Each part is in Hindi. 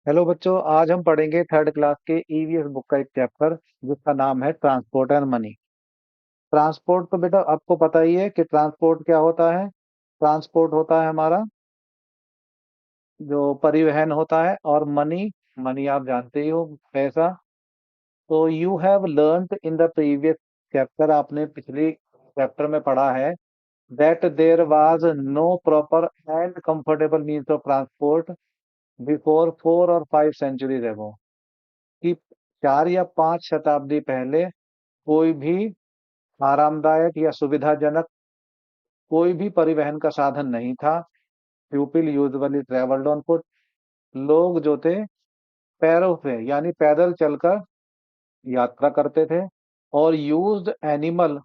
हेलो बच्चों, आज हम पढ़ेंगे थर्ड क्लास के ईवीएस बुक का एक चैप्टर जिसका नाम है ट्रांसपोर्ट एंड मनी। ट्रांसपोर्ट तो बेटा आपको पता ही है कि ट्रांसपोर्ट क्या होता है। ट्रांसपोर्ट होता है हमारा जो परिवहन होता है, और मनी, मनी आप जानते ही हो, पैसा। तो you have learned in the previous chapter, आपने पिछली चैप्टर में पढ़ा है that there was no proper and comfortable means of transport before 4 और 5 सेंचुरीज एगो, कि 4 या 5 शताब्दी पहले कोई भी आरामदायक या सुविधाजनक कोई भी परिवहन का साधन नहीं था। People usually travelled on foot. लोग जो थे पैरों से यानी पैदल चलकर यात्रा करते थे। और यूज्ड एनिमल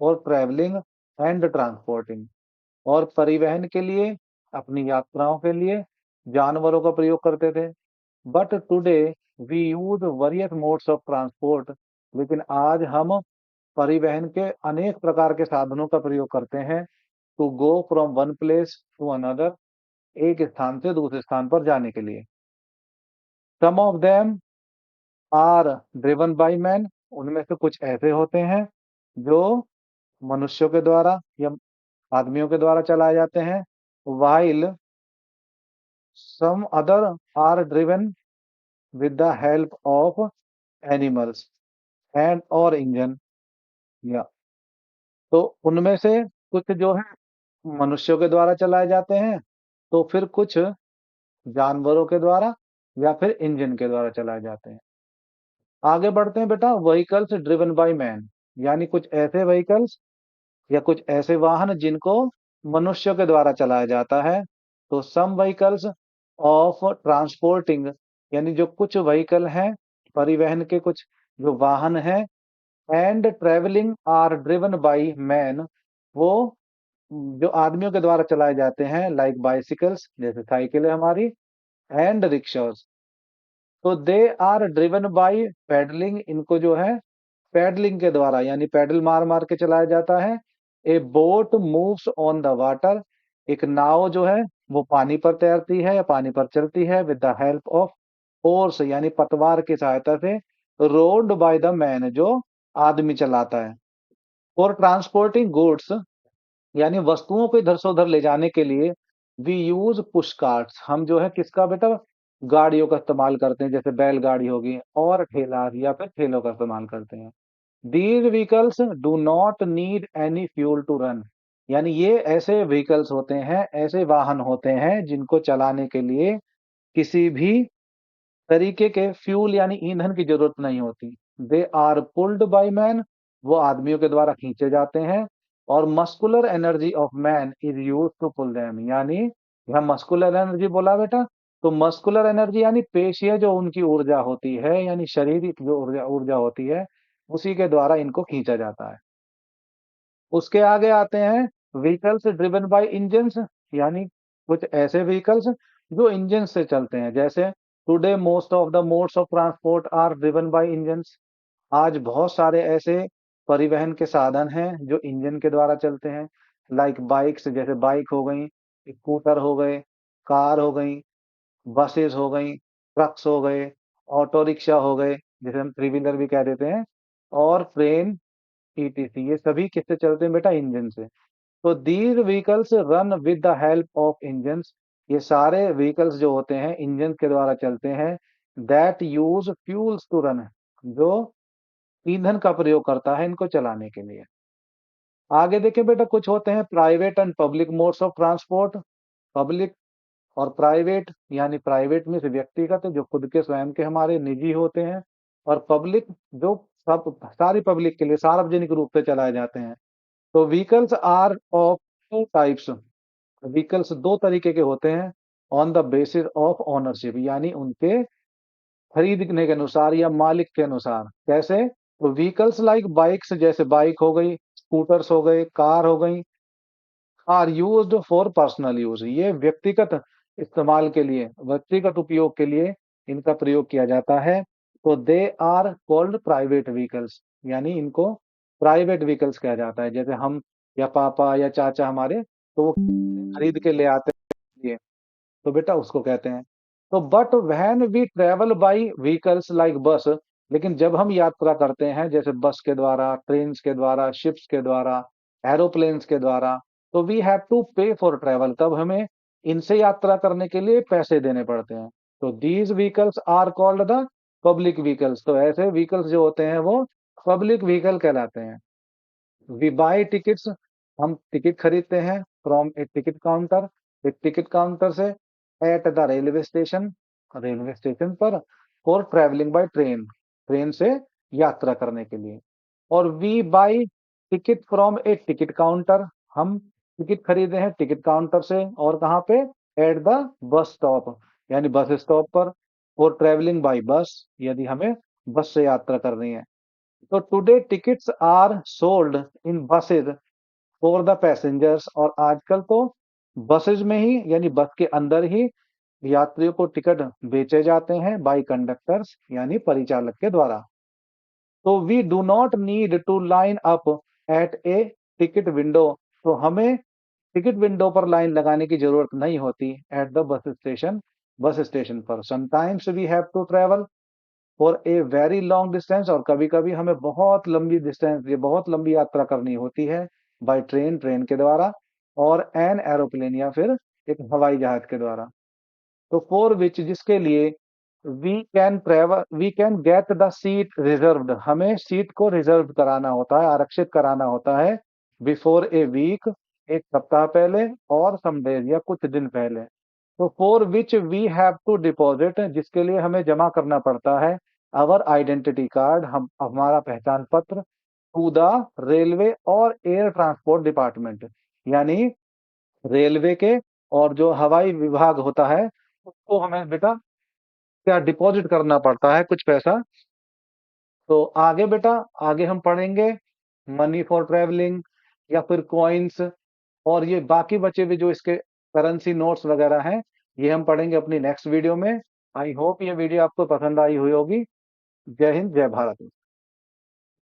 और ट्रेवलिंग एंड ट्रांसपोर्टिंग, और परिवहन के लिए, अपनी यात्राओं के लिए जानवरों का प्रयोग करते थे। But today we use various modes of transport, लेकिन आज हम परिवहन के अनेक प्रकार के साधनों का प्रयोग करते हैं to go from one place to another, एक स्थान से दूसरे स्थान पर जाने के लिए। Some of them are driven by man, उनमें से कुछ ऐसे होते हैं जो मनुष्यों के द्वारा या आदमियों के द्वारा चलाए जाते हैं। while some other are driven with the help of animals and or engine, या तो उनमें से कुछ जो है मनुष्यों के द्वारा चलाए जाते हैं, तो फिर कुछ जानवरों के द्वारा या फिर इंजन के द्वारा चलाए जाते हैं। आगे बढ़ते हैं बेटा। व्हीकल्स ड्रिवन बाय मैन, यानी कुछ ऐसे व्हीकल्स या कुछ ऐसे वाहन जिनको मनुष्यों के द्वारा चलाया जाता है। तो सम व्हीकल्स ऑफ ट्रांसपोर्टिंग, यानी जो कुछ व्हीकल हैं परिवहन के, कुछ जो वाहन हैं and travelling are driven by man, वो जो आदमियों के द्वारा चलाए जाते हैं, लाइक बाइसिकल्स जैसे साइकिल है हमारी, एंड रिक्शास। तो they are driven by pedalling, इनको जो है पैडलिंग के द्वारा यानी पैडल मार मार के चलाया जाता है। ए boat moves on the water, एक नाव जो है वो पानी पर तैरती है या पानी पर चलती है with the help of ores, यानी पतवार की सहायता से, रोड बाय द मैन, जो आदमी चलाता है। फॉर ट्रांसपोर्टिंग गुड्स, यानी वस्तुओं को इधर से उधर ले जाने के लिए, वी यूज पुश कार्ट्स, हम जो है किसका बेटा, गाड़ियों का इस्तेमाल करते हैं, जैसे बैलगाड़ी होगी और ठेला या फिर ठेलों का इस्तेमाल करते हैं। These vehicles do not need any fuel to run, यानी ये ऐसे व्हीकल्स होते हैं, ऐसे वाहन होते हैं जिनको चलाने के लिए किसी भी तरीके के फ्यूल यानी ईंधन की जरूरत नहीं होती। They are pulled by man, वो आदमियों के द्वारा खींचे जाते हैं। और muscular energy of man is use to pull them, यानी यहाँ मस्कुलर एनर्जी बोला बेटा, तो मस्कुलर एनर्जी यानी पेशीय जो उनकी ऊर्जा होती है, यानी शारीरिक जो ऊर्जा ऊर्जा होती है, उसी के द्वारा इनको खींचा जाता है। उसके आगे आते हैं व्हीकल्स ड्रिवन बाय इंजन्स, यानी कुछ ऐसे व्हीकल्स जो इंजन से चलते हैं। जैसे today most of the modes of transport are driven by engines, आज बहुत सारे ऐसे परिवहन के साधन हैं जो इंजन के द्वारा चलते हैं। लाइक बाइक्स, जैसे बाइक हो गई, स्कूटर हो गए, कार हो गई, बसेस हो गई, ट्रक्स हो गए, ऑटो रिक्शा हो गए जिसे हम थ्री व्हीलर भी कह देते हैं, और ट्रेन, ईटीसी, ये सभी किससे चलते हैं बेटा, इंजन से। तो these vehicles run with the help of engines, ये सारे व्हीकल्स जो होते हैं इंजन के द्वारा चलते हैं। That use fuels to run, जो ईंधन का प्रयोग करता है इनको चलाने के लिए। आगे देखें बेटा, कुछ होते हैं private and public modes of transport. Public और प्राइवेट, यानी प्राइवेट में से व्यक्तिगत जो खुद के स्वयं के हमारे निजी होते हैं, और पब्लिक जो सब सारी पब्लिक के लिए सार्वजनिक रूप से चलाए जाते हैं। तो vehicles are of two types, vehicles दो तरीके के होते हैं। On the basis of ownership, यानी उनके खरीदने के अनुसार या मालिक के अनुसार। कैसे, तो व्हीकल्स लाइक बाइक्स, जैसे बाइक हो गई, स्कूटर्स हो गए, कार हो गई, are used for personal use, ये व्यक्तिगत इस्तेमाल के लिए, व्यक्तिगत उपयोग के लिए इनका प्रयोग किया जाता है। तो they are called private vehicles, यानी इनको प्राइवेट व्हीकल्स कहा जाता है। जैसे हम या पापा या चाचा हमारे, तो वो खरीद के ले आते हैं, ये तो बेटा उसको कहते हैं। तो but when we travel by vehicles like bus, लेकिन जब हम यात्रा करते हैं जैसे बस के द्वारा, ट्रेन के द्वारा, शिप्स के द्वारा, एरोप्लेन्स के द्वारा, तो वी हैव टू पे फॉर ट्रेवल, तब हमें इनसे यात्रा करने के लिए पैसे देने पड़ते हैं। तो these vehicles are called the public vehicles, तो ऐसे व्हीकल्स जो होते हैं वो पब्लिक व्हीकल कहलाते हैं। वी बाय टिकट्स, हम टिकट खरीदते हैं फ्रॉम ए टिकट काउंटर, एक टिकट काउंटर से, एट द रेलवे स्टेशन पर, for travelling by train, train से यात्रा करने के लिए। और we buy ticket from a ticket counter, हम टिकट खरीदे हैं टिकट काउंटर से, और कहाँ पे, एट द बस स्टॉप, यानी बस स्टॉप पर, फॉर ट्रैवलिंग बाय बस, यदि हमें बस से यात्रा करनी है। तो today tickets are sold in buses for the passengers, और आजकल तो बसेज में ही यानी बस के अंदर ही यात्रियों को टिकट बेचे जाते हैं बाय कंडक्टर्स यानी परिचालक के द्वारा। तो we do not need to line up at a ticket window, तो हमें टिकट विंडो पर लाइन लगाने की जरूरत नहीं होती एट द बस स्टेशन पर। Sometimes we have to travel for a very long distance, और कभी कभी हमें बहुत लंबी डिस्टेंस, ये बहुत लंबी यात्रा करनी होती है बाय ट्रेन, ट्रेन के द्वारा, और एन एरोप्लेन या फिर एक हवाई जहाज के द्वारा। तो फॉर विच, जिसके लिए, we can get the seat reserved, हमें सीट को रिजर्व कराना होता है, आरक्षित कराना होता है, बिफोर ए वीक, एक सप्ताह पहले, और सम डेज या कुछ दिन पहले। तो for which we have to deposit, जिसके लिए हमें जमा करना पड़ता है, अवर आइडेंटिटी कार्ड, हम हमारा पहचान पत्र, टू द रेलवे और एयर ट्रांसपोर्ट डिपार्टमेंट, यानी रेलवे के और जो हवाई विभाग होता है उसको हमें बेटा क्या डिपॉजिट करना पड़ता है कुछ पैसा। तो आगे बेटा, आगे हम पढ़ेंगे मनी फॉर ट्रैवलिंग या फिर कॉइन्स, और ये बाकी बचे हुए जो इसके करेंसी नोट्स वगैरह हैं, ये हम पढ़ेंगे अपनी नेक्स्ट वीडियो में। आई होप ये वीडियो आपको पसंद आई हुई होगी। जय हिंद, जय भारत।